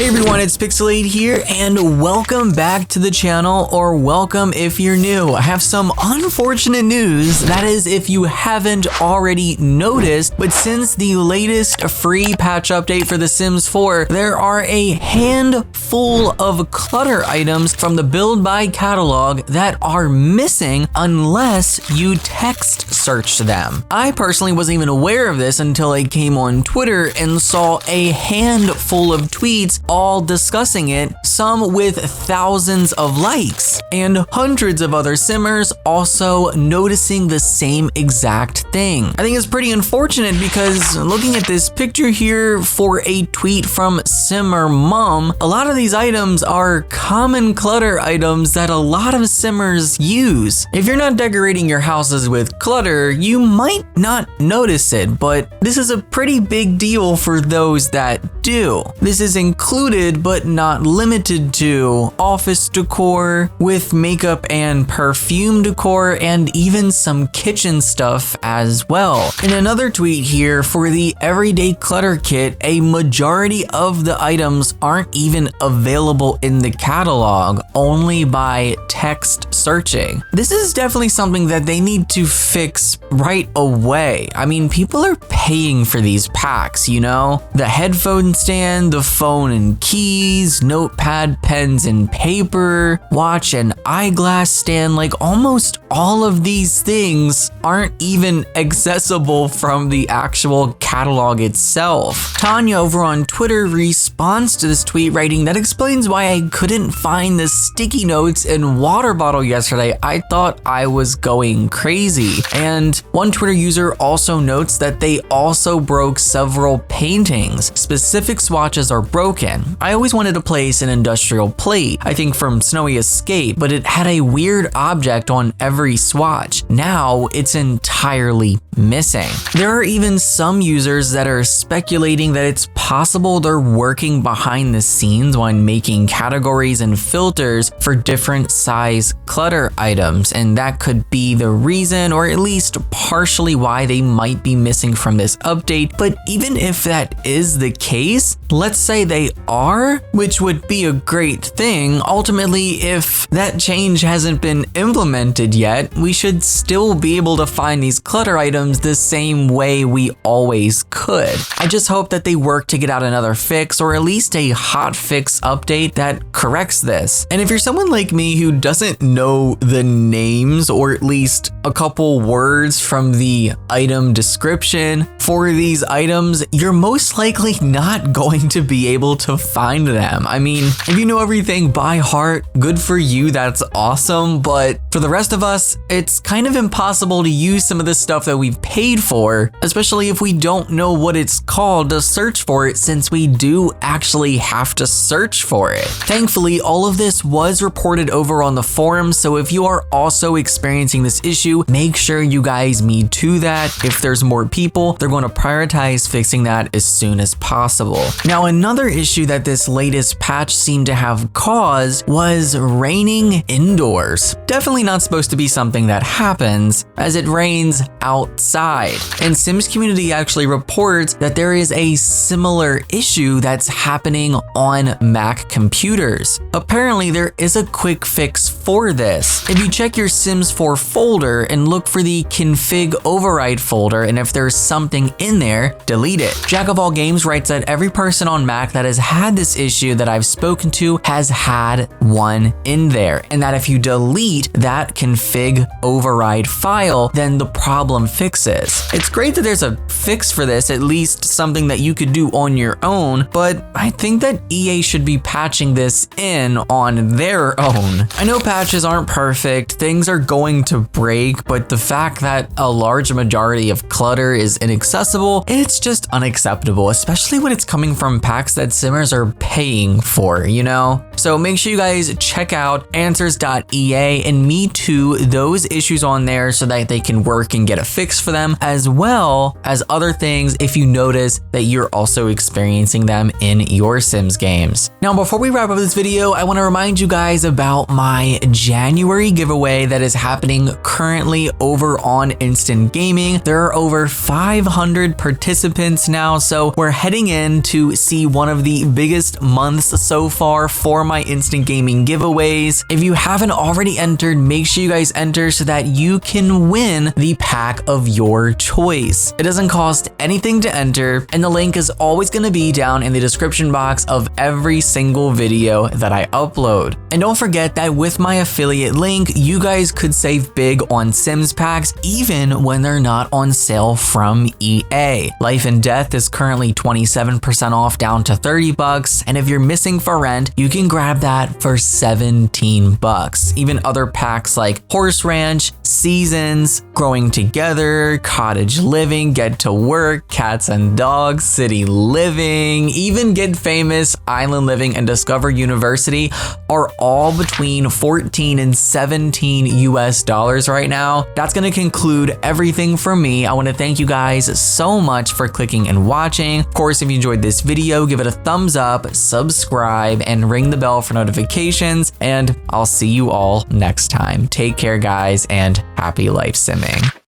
Hey everyone, it's Pixelade here, and welcome back to the channel, or welcome if you're new. I have some unfortunate news, that is if you haven't already noticed, but since the latest free patch update for The Sims 4, there are a handful of clutter items from the build by catalog that are missing unless you text search them. I personally wasn't even aware of this until I came on Twitter and saw a handful of tweets all discussing it, some with thousands of likes, and hundreds of other simmers also noticing the same exact thing. I think it's pretty unfortunate because looking at this picture here for a tweet from Simmer Mom, a lot of these items are common clutter items that a lot of simmers use. If you're not decorating your houses with clutter, you might not notice it, but this is a pretty big deal for those that do. This is included but not limited to office decor with makeup and perfume decor, and even some kitchen stuff as well. In another tweet here for the everyday clutter kit, a majority of the items aren't even available in the catalog, only by text searching. This is definitely something that they need to fix right away. I mean, people are paying for these packs, you know? The headphone stand, the phone and keys, notepad, pens and paper, watch and eyeglass stand, like almost all of these things aren't even accessible from the actual catalog itself. Tanya over on Twitter responds to this tweet writing, "That explains why I couldn't find the sticky notes and water bottle yesterday. I thought I was going crazy." And one Twitter user also notes that they also broke several paintings. Specific swatches are broken. I always wanted to place an industrial plate, I think from Snowy Escape, but it had a weird object on every swatch. Now it's entirely missing. There are even some users that are speculating that it's possible they're working behind the scenes when making categories and filters for different size clutter items, and that could be the reason, or at least partially why they might be missing from this update. But even if that is the case, let's say they are, which would be a great thing. Ultimately, if that change hasn't been implemented yet, we should still be able to find these clutter items the same way we always could. I just hope that they work to get out another fix, or at least a hot fix update that corrects this. And if you're someone like me who doesn't know the names, or at least a couple words from the item description for these items, you're most likely not going to be able to find them. I mean, if you know everything by heart, good for you, that's awesome. But for the rest of us, it's kind of impossible to use some of the stuff that we've paid for, especially if we don't know what it's called to search for it, since we do actually have to search for it. Thankfully, all of this was reported over on the forum, so if you are also experiencing this issue, make sure you guys me to that. If there's more people, they're going to prioritize fixing that as soon as possible. Now, another issue that this latest patch seemed to have caused was raining indoors. Definitely not supposed to be something that happens, as it rains outside. And Sims Community actually reports that there is a similar issue that's happening on Mac computers. Apparently, there is a quick fix for this. If you check your Sims 4 folder and look for the config override folder, and if there's something in there, delete it. Jack of All Games writes that every person on Mac that has had this issue that I've spoken to has had one in there, and that if you delete that config override file, then the problem fixes. It's great that there's a fix for this, at least something that you could do on your own, but I think that EA should be patching this in on their own. I know patches aren't perfect, things are going to break, but the fact that a large majority of clutter is inaccessible, it's just unacceptable, especially when it's coming from packs that simmers are paying for, you know? So make sure you guys check out answers.ea and me too those issues on there so that they can work and get a fix for them, as well as other things if you notice that you're also experiencing them in your Sims games. Now, before we wrap up this video, I want to remind you guys about my January giveaway that is happening currently over on Instant Gaming. There are over 500 participants now, so we're heading in to see one of the biggest months so far for my Instant Gaming giveaways. If you haven't already entered, make sure you guys enter so that you can win the pack of your choice. It doesn't cost anything to enter, and the link is always going to be down in the description box of every single video that I upload. And don't forget that with my affiliate link, you guys could save big on Sims packs even when they're not on sale from EA. Life and Death is currently 27% off down to 30 bucks, and if you're missing for rent, you can grab that for 17 bucks. Even other packs like Horse Ranch, Seasons, Growing Together, Cottage Living, Get to Work, Cats and Dogs, City Living, even Get Famous, Island Living, and Discover University are all between 14 and 17 US dollars right now. That's going to conclude everything from me. I want to thank you guys so much for clicking and watching. Of course, if you enjoyed this video, give it a thumbs up, subscribe, and ring the bell for notifications, and I'll see you all next time. Take care, guys, and happy life simming.